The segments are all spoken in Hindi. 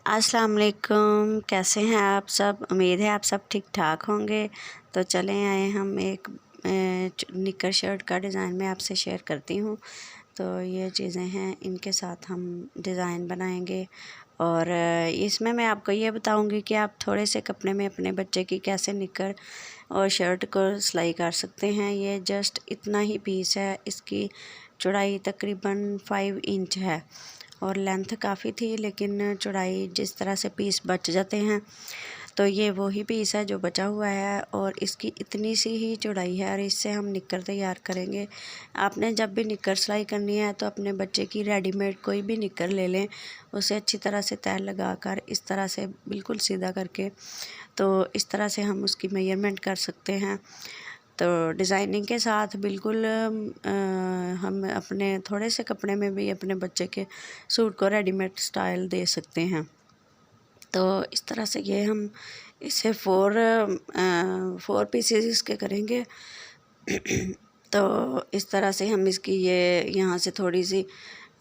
अस्सलाम वालेकुम। कैसे हैं आप सब? उम्मीद है आप सब ठीक ठाक होंगे। तो चलें आए हम एक निकर शर्ट का डिज़ाइन मैं आपसे शेयर करती हूँ। तो ये चीज़ें हैं, इनके साथ हम डिज़ाइन बनाएंगे और इसमें मैं आपको ये बताऊंगी कि आप थोड़े से कपड़े में अपने बच्चे की कैसे निकर और शर्ट को सिलाई कर सकते हैं। ये जस्ट इतना ही पीस है, इसकी चौड़ाई तकरीबन 5 इंच है और लेंथ काफ़ी थी, लेकिन चौड़ाई जिस तरह से पीस बच जाते हैं तो ये वही पीस है जो बचा हुआ है और इसकी इतनी सी ही चौड़ाई है और इससे हम निकर तैयार करेंगे। आपने जब भी निकर सिलाई करनी है तो अपने बच्चे की रेडीमेड कोई भी निकर ले लें, उसे अच्छी तरह से तय लगाकर इस तरह से बिल्कुल सीधा करके, तो इस तरह से हम उसकी मेजरमेंट कर सकते हैं। तो डिज़ाइनिंग के साथ बिल्कुल हम अपने थोड़े से कपड़े में भी अपने बच्चे के सूट को रेडीमेड स्टाइल दे सकते हैं। तो इस तरह से ये हम इसे फोर पीसेस इसके करेंगे। तो इस तरह से हम इसकी ये यहाँ से थोड़ी सी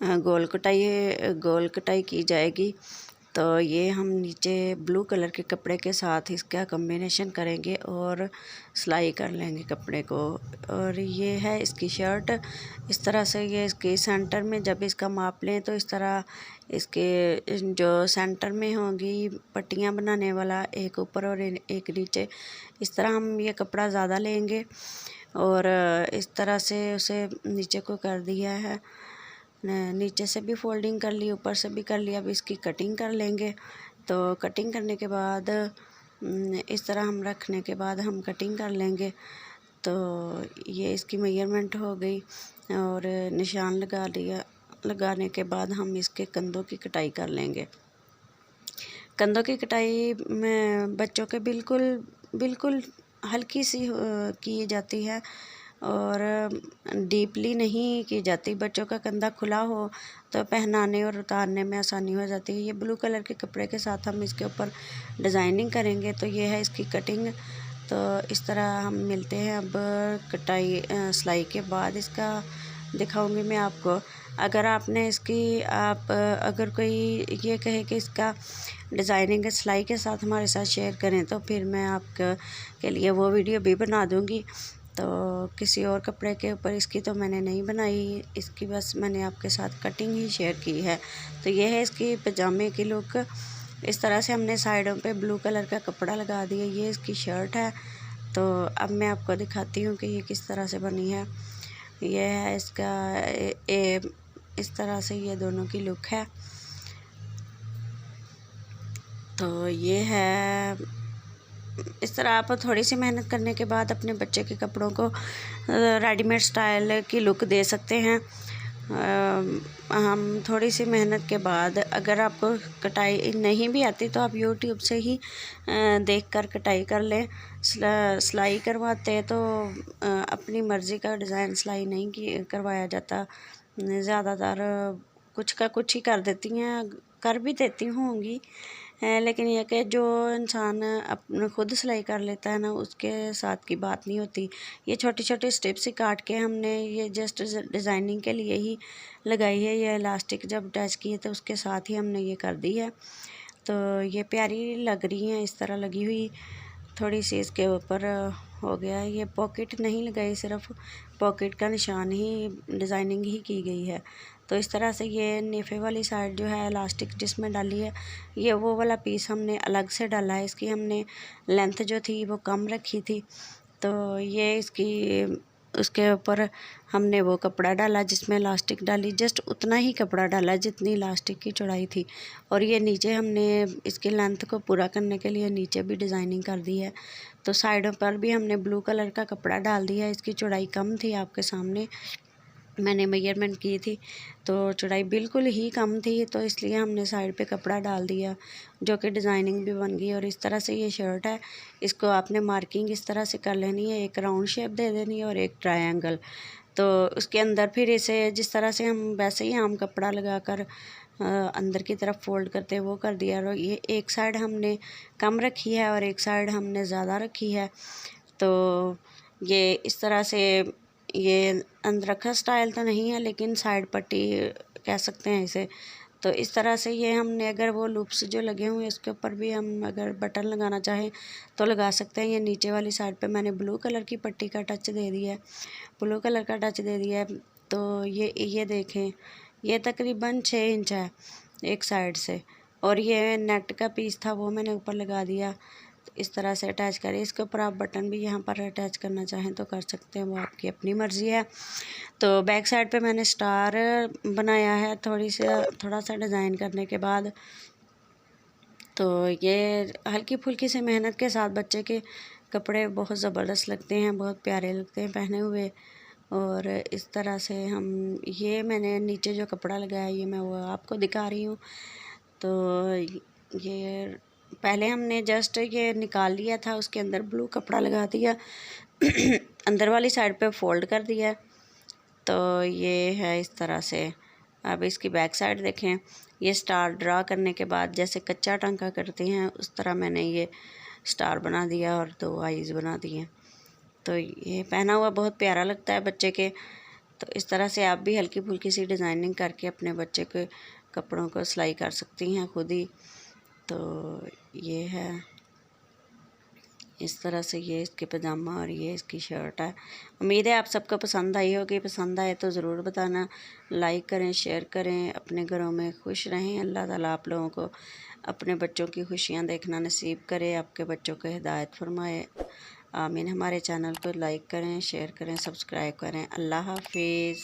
गोल कटाई की जाएगी। तो ये हम नीचे ब्लू कलर के कपड़े के साथ इसका कॉम्बिनेशन करेंगे और सिलाई कर लेंगे कपड़े को। और ये है इसकी शर्ट। इस तरह से ये इसके सेंटर में जब इसका माप लें तो इस तरह इसके जो सेंटर में होंगी पट्टियाँ बनाने वाला, एक ऊपर और एक नीचे, इस तरह हम ये कपड़ा ज़्यादा लेंगे और इस तरह से उसे नीचे को कर दिया है। नीचे से भी फोल्डिंग कर ली, ऊपर से भी कर लिया। अब इसकी कटिंग कर लेंगे। तो कटिंग करने के बाद इस तरह हम रखने के बाद हम कटिंग कर लेंगे। तो ये इसकी मेजरमेंट हो गई और निशान लगा लिया। लगाने के बाद हम इसके कंधों की कटाई कर लेंगे। कंधों की कटाई में बच्चों के बिल्कुल हल्की सी की जाती है और डीपली नहीं की जाती। बच्चों का कंधा खुला हो तो पहनाने और उतारने में आसानी हो जाती है। ये ब्लू कलर के कपड़े के साथ हम इसके ऊपर डिज़ाइनिंग करेंगे। तो ये है इसकी कटिंग। तो इस तरह हम मिलते हैं अब कटाई सिलाई के बाद। इसका दिखाऊंगी मैं आपको। अगर आपने इसकी अगर कोई ये कहे कि इसका डिज़ाइनिंग सिलाई के साथ हमारे साथ शेयर करें तो फिर मैं के लिए वो वीडियो भी बना दूंगी। तो किसी और कपड़े के ऊपर इसकी तो मैंने नहीं बनाई, इसकी बस मैंने आपके साथ कटिंग ही शेयर की है। तो ये है इसकी पजामे की लुक। इस तरह से हमने साइडों पे ब्लू कलर का कपड़ा लगा दिया। ये इसकी शर्ट है। तो अब मैं आपको दिखाती हूँ कि ये किस तरह से बनी है। ये है इसका इस तरह से ये दोनों की लुक है। तो ये है इस तरह आप थोड़ी सी मेहनत करने के बाद अपने बच्चे के कपड़ों को रेडीमेड स्टाइल की लुक दे सकते हैं। हम थोड़ी सी मेहनत के बाद, अगर आपको कटाई नहीं भी आती तो आप यूट्यूब से ही देखकर कटाई कर लें। सिलाई करवाते तो अपनी मर्ज़ी का डिज़ाइन सिलाई नहीं करवाया जाता। ज़्यादातर कुछ का कुछ ही कर देती हैं, कर भी देती होंगी, लेकिन यह कि जो इंसान अपने खुद सिलाई कर लेता है ना, उसके साथ की बात नहीं होती। ये छोटी छोटी स्टेप्स ही काट के हमने ये जस्ट डिज़ाइनिंग के लिए ही लगाई है। ये इलास्टिक जब अटैच किए तो उसके साथ ही हमने ये कर दी है। तो ये प्यारी लग रही हैं इस तरह लगी हुई। थोड़ी सी इसके ऊपर हो गया है। ये पॉकेट नहीं लगाई, सिर्फ पॉकेट का निशान ही डिज़ाइनिंग ही की गई है। तो इस तरह से ये नेफे वाली साइड जो है इलास्टिक जिसमें डाली है, ये वो वाला पीस हमने अलग से डाला है। इसकी हमने लेंथ जो थी वो कम रखी थी। तो ये इसकी उसके ऊपर हमने वो कपड़ा डाला जिसमें इलास्टिक डाली, जस्ट उतना ही कपड़ा डाला जितनी इलास्टिक की चौड़ाई थी। और ये नीचे हमने इसकी लेंथ को पूरा करने के लिए नीचे भी डिज़ाइनिंग कर दी है। तो साइडों पर भी हमने ब्लू कलर का कपड़ा डाल दिया। इसकी चौड़ाई कम थी, आपके सामने मैंने मेजरमेंट की थी तो चौड़ाई बिल्कुल ही कम थी, तो इसलिए हमने साइड पे कपड़ा डाल दिया जो कि डिज़ाइनिंग भी बन गई। और इस तरह से ये शर्ट है। इसको आपने मार्किंग इस तरह से कर लेनी है, एक राउंड शेप दे देनी है और एक ट्रायंगल। तो उसके अंदर फिर इसे जिस तरह से हम वैसे ही आम कपड़ा लगाकर अंदर की तरफ फोल्ड करते हैं वो कर दिया। और ये एक साइड हमने कम रखी है और एक साइड हमने ज़्यादा रखी है। तो ये इस तरह से ये अंदरखा स्टाइल तो नहीं है, लेकिन साइड पट्टी कह सकते हैं इसे। तो इस तरह से ये हमने अगर वो लूप्स जो लगे हुए हैं इसके ऊपर भी हम अगर बटन लगाना चाहें तो लगा सकते हैं। ये नीचे वाली साइड पे मैंने ब्लू कलर की पट्टी का टच दे दिया है, ब्लू कलर का टच दे दिया है। तो ये देखें, ये तकरीबन 6 इंच है एक साइड से, और ये नेट का पीस था वो मैंने ऊपर लगा दिया। तो इस तरह से अटैच करें। इसके ऊपर आप बटन भी यहाँ पर अटैच करना चाहें तो कर सकते हैं, वो आपकी अपनी मर्ज़ी है। तो बैक साइड पे मैंने स्टार बनाया है थोड़ा सा डिज़ाइन करने के बाद। तो ये हल्की फुल्की से मेहनत के साथ बच्चे के कपड़े बहुत ज़बरदस्त लगते हैं, बहुत प्यारे लगते हैं पहने हुए। और इस तरह से हम ये मैंने नीचे जो कपड़ा लगाया ये मैं वो आपको दिखा रही हूँ। तो ये पहले हमने जस्ट ये निकाल लिया था, उसके अंदर ब्लू कपड़ा लगा दिया अंदर वाली साइड पे फोल्ड कर दिया। तो ये है इस तरह से। अब इसकी बैक साइड देखें, ये स्टार ड्रा करने के बाद जैसे कच्चा टांका करते हैं उस तरह मैंने ये स्टार बना दिया और 2 आईज़ बना दिए। तो ये पहना हुआ बहुत प्यारा लगता है बच्चे के। तो इस तरह से आप भी हल्की फुल्की सी डिज़ाइनिंग करके अपने बच्चे के कपड़ों को सिलाई कर सकती हैं खुद ही। तो ये है इस तरह से, ये इसके पजामा और ये इसकी शर्ट है। उम्मीद है आप सबको पसंद आई होगी। पसंद आए तो ज़रूर बताना, लाइक करें, शेयर करें। अपने घरों में खुश रहें। अल्लाह ताला आप लोगों को अपने बच्चों की खुशियाँ देखना नसीब करे, आपके बच्चों को हिदायत फरमाए। आमीन। हमारे चैनल को लाइक करें, शेयर करें, सब्सक्राइब करें। अल्लाह हाफिज़।